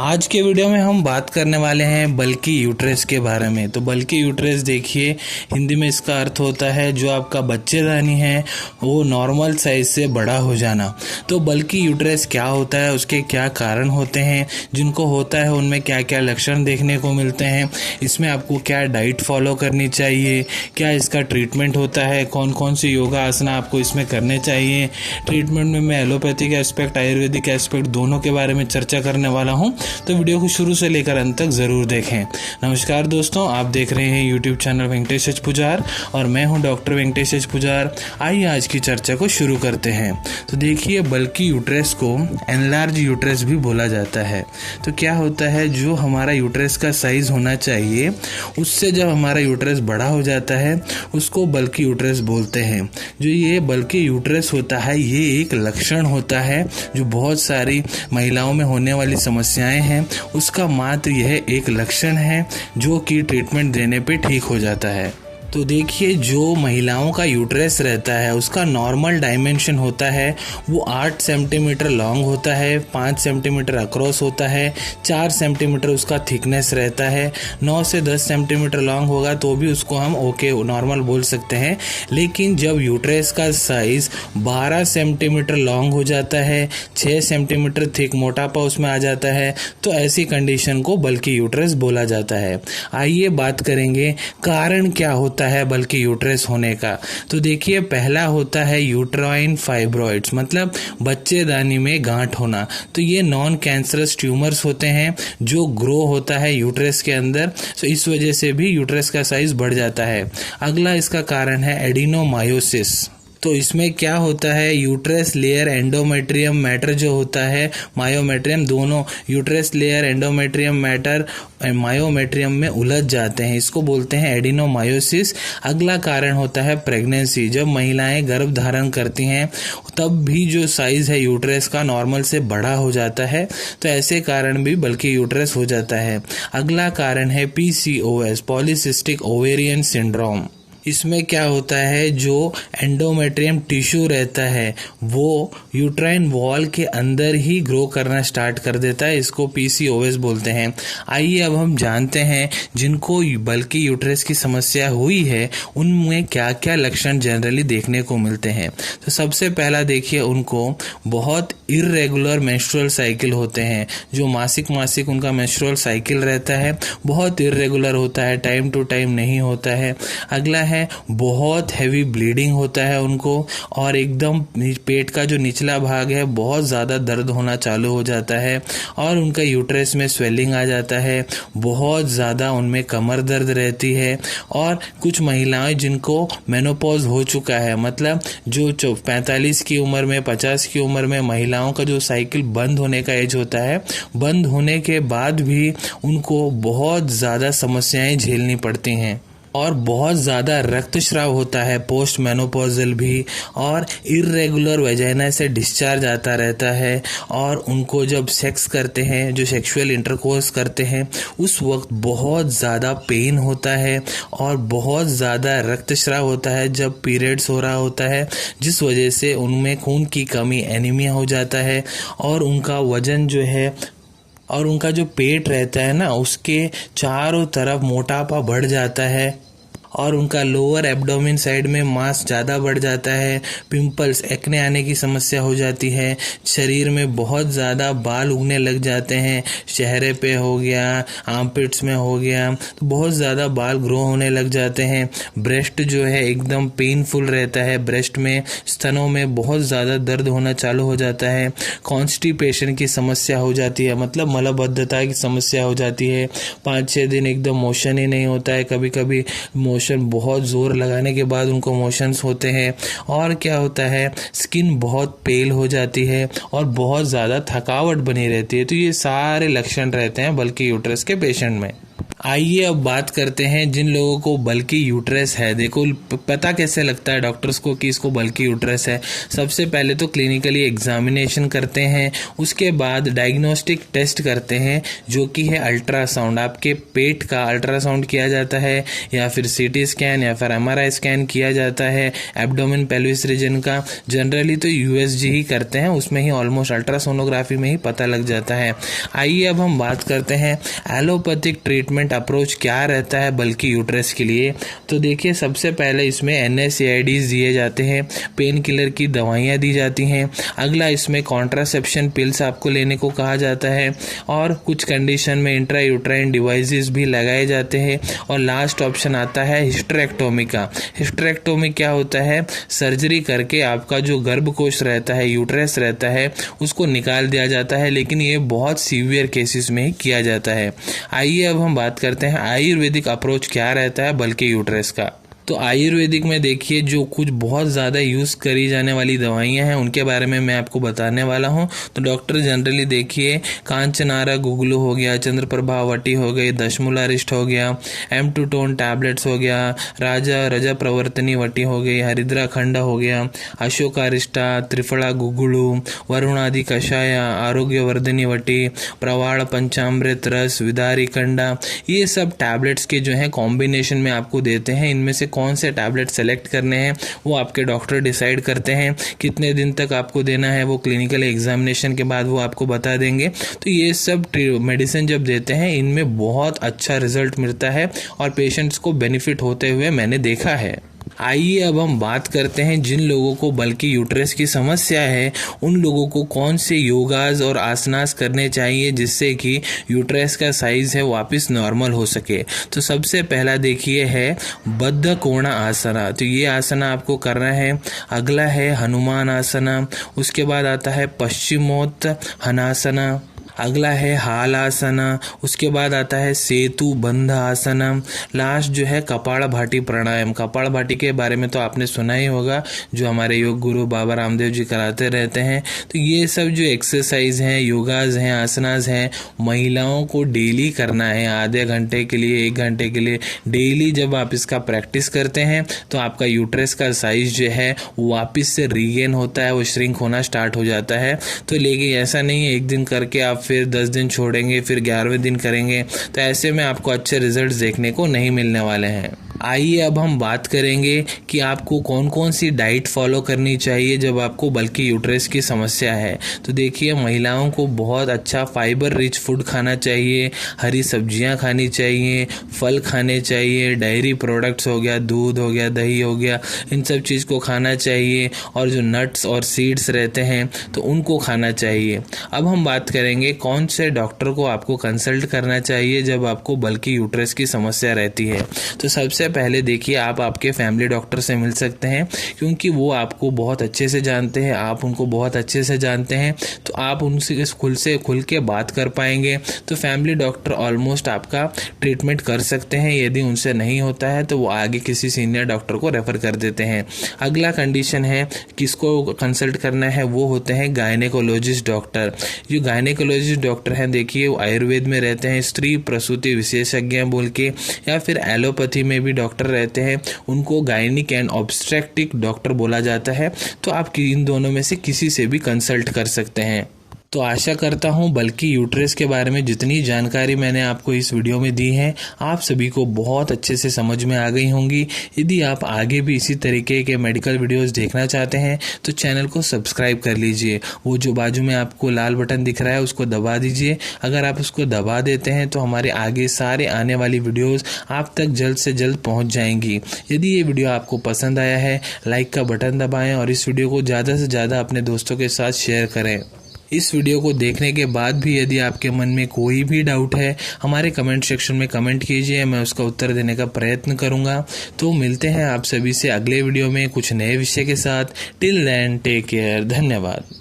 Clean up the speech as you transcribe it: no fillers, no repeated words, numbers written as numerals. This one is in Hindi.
आज के वीडियो में हम बात करने वाले हैं बल्की यूट्रस के बारे में। तो बल्की यूट्रस देखिए, हिंदी में इसका अर्थ होता है जो आपका बच्चेदानी है वो नॉर्मल साइज से बड़ा हो जाना। तो बल्की यूट्रस क्या होता है, उसके क्या कारण होते हैं, जिनको होता है उनमें क्या क्या लक्षण देखने को मिलते हैं, इसमें आपको क्या डाइट फॉलो करनी चाहिए, क्या इसका ट्रीटमेंट होता है, कौन कौन सी योगा आसना आपको इसमें करने चाहिए। ट्रीटमेंट में मैं एलोपैथिक एस्पेक्ट, आयुर्वेदिक एस्पेक्ट दोनों के बारे में चर्चा करने वाला हूँ। तो वीडियो को शुरू से लेकर अंत तक ज़रूर देखें। नमस्कार दोस्तों, आप देख रहे हैं यूट्यूब चैनल वेंकटेश एच पुजार और मैं हूं डॉक्टर वेंकटेश एच पुजार। आइए आज की चर्चा को शुरू करते हैं। तो देखिए, बल्की यूट्रस को एनलार्ज यूट्रस भी बोला जाता है। तो क्या होता है, जो हमारा यूट्रस का साइज़ होना चाहिए उससे जब हमारा यूट्रस बड़ा हो जाता है उसको बल्की यूट्रस बोलते हैं। जो ये बल्की यूट्रस होता है ये एक लक्षण होता है जो बहुत सारी महिलाओं में होने वाली समस्याएं हैं, उसका मात्र यह एक लक्षण है जो कि ट्रीटमेंट देने पे ठीक हो जाता है। तो देखिए, जो महिलाओं का यूट्रस रहता है उसका नॉर्मल डायमेंशन होता है वो 8 सेंटीमीटर लॉन्ग होता है, 5 सेंटीमीटर अक्रॉस होता है, 4 सेंटीमीटर उसका थिकनेस रहता है। 9 से 10 सेंटीमीटर लॉन्ग होगा तो भी उसको हम ओके नॉर्मल बोल सकते हैं। लेकिन जब यूट्रस का साइज़ 12 सेंटीमीटर लॉन्ग हो जाता है, 6 सेंटीमीटर थिक मोटापा उसमें आ जाता है, तो ऐसी कंडीशन को बल्की यूट्रस बोला जाता है। आइए बात करेंगे कारण क्या होता है बल्की यूट्रस होने का। तो देखिए, पहला होता है यूट्राइन फाइब्रॉइड्स, मतलब बच्चेदानी में गांठ होना। तो ये नॉन कैंसरस ट्यूमर्स होते हैं जो ग्रो होता है यूट्रस के अंदर। तो इस वजह से भी यूट्रस का साइज बढ़ जाता है। अगला इसका कारण है एडिनोमायोसिस। तो इसमें क्या होता है, यूट्रस लेयर एंडोमेट्रियम मैटर जो होता है, मायोमेट्रियम, दोनों uterus layer endometrium matter myometrium में उलझ जाते हैं, इसको बोलते हैं एडिनोमायोसिस। अगला कारण होता है प्रेगनेंसी। जब महिलाएं गर्भ धारण करती हैं तब भी जो साइज है यूट्रस का नॉर्मल से बड़ा हो जाता है, तो ऐसे कारण भी बल्कि यूट्रस हो जाता है। अगला कारण है PCOS, पॉलीसिस्टिक ओवेरियन सिंड्रोम। इसमें क्या होता है, जो एंडोमेट्रियम टिश्यू रहता है वो यूट्राइन वॉल के अंदर ही ग्रो करना स्टार्ट कर देता है, इसको PCOS बोलते हैं। आइए अब हम जानते हैं जिनको बल्की यूट्रस की समस्या हुई है उनमें क्या क्या लक्षण जनरली देखने को मिलते हैं। तो सबसे पहला देखिए, उनको बहुत इर्रेगुलर मेंस्ट्रुअल साइकिल होते हैं। जो मासिक उनका मेंस्ट्रुअल साइकिल रहता है बहुत इर्रेगुलर होता है, टाइम टू टाइम नहीं होता है। अगला है बहुत हैवी ब्लीडिंग होता है उनको, और एकदम पेट का जो निचला भाग है बहुत ज़्यादा दर्द होना चालू हो जाता है, और उनका यूट्रस में स्वेलिंग आ जाता है, बहुत ज़्यादा उनमें कमर दर्द रहती है। और कुछ महिलाएं जिनको मेनोपॉज हो चुका है, मतलब जो 45 की उम्र में, 50 की उम्र में महिलाओं का जो साइकिल बंद होने का एज होता है, बंद होने के बाद भी उनको बहुत ज़्यादा समस्याएं झेलनी पड़ती हैं, और बहुत ज़्यादा रक्तस्राव होता है पोस्ट मेनोपॉजल भी, और इर्रेगुलर वेजाइना से डिस्चार्ज आता रहता है। और उनको जब सेक्स करते हैं, जो सेक्सुअल इंटरकोर्स करते हैं, उस वक्त बहुत ज़्यादा पेन होता है और बहुत ज़्यादा रक्तस्राव होता है जब पीरियड्स हो रहा होता है, जिस वजह से उनमें खून की कमी, एनीमिया हो जाता है, और उनका वजन जो है और उनका जो पेट रहता है ना उसके चारों तरफ मोटापा बढ़ जाता है, और उनका लोअर एब्डोमेन साइड में मांस ज़्यादा बढ़ जाता है, पिंपल्स, एक्ने आने की समस्या हो जाती है, शरीर में बहुत ज़्यादा बाल उगने लग जाते हैं, चेहरे पे हो गया, आर्मपिट्स में हो गया, तो बहुत ज़्यादा बाल ग्रो होने लग जाते हैं। ब्रेस्ट जो है एकदम पेनफुल रहता है, ब्रेस्ट में, स्तनों में बहुत ज़्यादा दर्द होना चालू हो जाता है। कॉन्स्टिपेशन की समस्या हो जाती है, मतलब मलबद्धता की समस्या हो जाती है। 5-6 दिन एकदम मोशन ही नहीं होता है, कभी कभी बहुत जोर लगाने के बाद उनको मोशंस होते हैं। और क्या होता है, स्किन बहुत पेल हो जाती है और बहुत ज़्यादा थकावट बनी रहती है। तो ये सारे लक्षण रहते हैं बल्की यूट्रस के पेशेंट में। आइए अब बात करते हैं जिन लोगों को बल्कि यूट्रस है। देखो पता कैसे लगता है डॉक्टर्स को कि इसको बल्कि यूट्रस है। सबसे पहले तो क्लिनिकली एग्जामिनेशन करते हैं, उसके बाद डायग्नोस्टिक टेस्ट करते हैं जो कि है अल्ट्रासाउंड। आपके पेट का अल्ट्रासाउंड किया जाता है या फिर सीटी स्कैन या फिर एमआरआई स्कैन किया जाता है एब्डोमेन पेल्विस रीजन का। जनरली तो यूएसजी ही करते हैं, उसमें ही ऑलमोस्ट अल्ट्रासोनोग्राफी में ही पता लग जाता है। आइए अब हम बात करते हैं एलोपैथिक ट्रीटमेंट अप्रोच क्या रहता है बल्कि यूट्रस के लिए। तो देखिए सबसे पहले इसमें NSAIDs दिए जाते हैं, पेन किलर की दवाइयाँ दी जाती हैं। अगला इसमें कॉन्ट्रासेप्शन पिल्स आपको लेने को कहा जाता है और कुछ कंडीशन में इंट्रा यूट्राइन डिवाइसेस भी लगाए जाते हैं। और लास्ट ऑप्शन आता है हिस्टेरेक्टोमी का। हिस्टेरेक्टोमी क्या होता है? सर्जरी करके आपका जो गर्भकोश रहता है, यूट्रस रहता है, उसको निकाल दिया जाता है, लेकिन ये बहुत सीवियर केसेस में ही किया जाता है। आइए अब हम बात करते हैं आयुर्वेदिक अप्रोच क्या रहता है बल्कि यूट्रस का। तो आयुर्वेदिक में देखिए जो कुछ बहुत ज़्यादा यूज़ करी जाने वाली दवाइयाँ हैं उनके बारे में मैं आपको बताने वाला हूँ। तो डॉक्टर जनरली देखिए कांचनारा गुगलू हो गया, चंद्रप्रभा वटी हो गई, दशमूलारिष्ट हो गया, M2 टैबलेट्स हो गया, राजा रजा प्रवर्तनी वटी हो गई, हरिद्रा खंड हो गया, अशोकारिष्टा, त्रिफला गुगलू, वरुणादि कषाया, आरोग्यवर्धिनी वटी, प्रवाड़ पंचामृत रस, विदारी कंडा, ये सब टैबलेट्स के जो है कॉम्बिनेशन में आपको देते हैं। इनमें से कौन से टैबलेट सेलेक्ट करने हैं वो आपके डॉक्टर डिसाइड करते हैं। कितने दिन तक आपको देना है वो क्लिनिकल एग्जामिनेशन के बाद वो आपको बता देंगे। तो ये सब मेडिसिन जब देते हैं इनमें बहुत अच्छा रिजल्ट मिलता है और पेशेंट्स को बेनिफिट होते हुए मैंने देखा है। आइए अब हम बात करते हैं जिन लोगों को बल्कि यूट्रस की समस्या है उन लोगों को कौन से योगाज और आसनास करने चाहिए जिससे कि यूट्रस का साइज है वापस नॉर्मल हो सके। तो सबसे पहला देखिए है बद्ध कोणा आसना। तो ये आसना आपको करना है। अगला है हनुमान आसना, उसके बाद आता है पश्चिमोत्थानासना, अगला है हाल आसना, उसके बाद आता है सेतु बंध आसना, लास्ट जो है कपाल भाटी प्राणायाम। कपाल भाटी के बारे में तो आपने सुना ही होगा, जो हमारे योग गुरु बाबा रामदेव जी कराते रहते हैं। तो ये सब जो एक्सरसाइज हैं, योगाज हैं, आसनाज हैं, महिलाओं को डेली करना है। आधे घंटे के लिए, 1 घंटे के लिए डेली जब आप इसका प्रैक्टिस करते हैं तो आपका यूट्रस का साइज जो है वापस से रीगेन होता है, वो श्रिंक होना स्टार्ट हो जाता है। तो लेकिन ऐसा नहीं है एक दिन करके आप फिर 10 दिन छोड़ेंगे, फिर 11वें दिन करेंगे, तो ऐसे में आपको अच्छे रिजल्ट्स देखने को नहीं मिलने वाले हैं। आइए अब हम बात करेंगे कि आपको कौन कौन सी डाइट फॉलो करनी चाहिए जब आपको बल्कि यूट्रस की समस्या है। तो देखिए महिलाओं को बहुत अच्छा फाइबर रिच फूड खाना चाहिए, हरी सब्जियां खानी चाहिए, फल खाने चाहिए, डायरी प्रोडक्ट्स हो गया, दूध हो गया, दही हो गया, इन सब चीज़ को खाना चाहिए। और जो नट्स और सीड्स रहते हैं तो उनको खाना चाहिए। अब हम बात करेंगे कौन से डॉक्टर को आपको कंसल्ट करना चाहिए जब आपको बल्कि यूट्रस की समस्या रहती है। तो सबसे पहले देखिए आप आपके फैमिली डॉक्टर से मिल सकते हैं क्योंकि वो आपको बहुत अच्छे से जानते हैं, आप उनको बहुत अच्छे से जानते हैं, तो आप उनसे खुल के बात कर पाएंगे। तो फैमिली डॉक्टर ऑलमोस्ट आपका ट्रीटमेंट कर सकते हैं। यदि उनसे नहीं होता है तो वो आगे किसी सीनियर डॉक्टर को रेफर कर देते हैं। अगला कंडीशन है किसको कंसल्ट करना है, वो होते हैं गायनेकोलॉजिस्ट डॉक्टर। जो गायनेकोलॉजिस्ट डॉक्टर हैं देखिए वो आयुर्वेद में रहते हैं, स्त्री प्रसूति विशेषज्ञ बोल के, या फिर एलोपैथी में भी डॉक्टर रहते हैं, उनको गायनिक एंड ऑब्स्ट्रेक्टिक डॉक्टर बोला जाता है। तो आप इन दोनों में से किसी से भी कंसल्ट कर सकते हैं। तो आशा करता हूँ बल्कि यूट्रस के बारे में जितनी जानकारी मैंने आपको इस वीडियो में दी है आप सभी को बहुत अच्छे से समझ में आ गई होंगी। यदि आप आगे भी इसी तरीके के मेडिकल वीडियोस देखना चाहते हैं तो चैनल को सब्सक्राइब कर लीजिए। वो जो बाजू में आपको लाल बटन दिख रहा है उसको दबा दीजिए। अगर आप उसको दबा देते हैं तो हमारे आगे सारे आने वाली वीडियोज़ आप तक जल्द से जल्द पहुँच जाएंगी। यदि ये वीडियो आपको पसंद आया है लाइक का बटन दबाएँ और इस वीडियो को ज़्यादा से ज़्यादा अपने दोस्तों के साथ शेयर करें। इस वीडियो को देखने के बाद भी यदि आपके मन में कोई भी डाउट है हमारे कमेंट सेक्शन में कमेंट कीजिए, मैं उसका उत्तर देने का प्रयत्न करूंगा। तो मिलते हैं आप सभी से अगले वीडियो में कुछ नए विषय के साथ। Till then take care. धन्यवाद।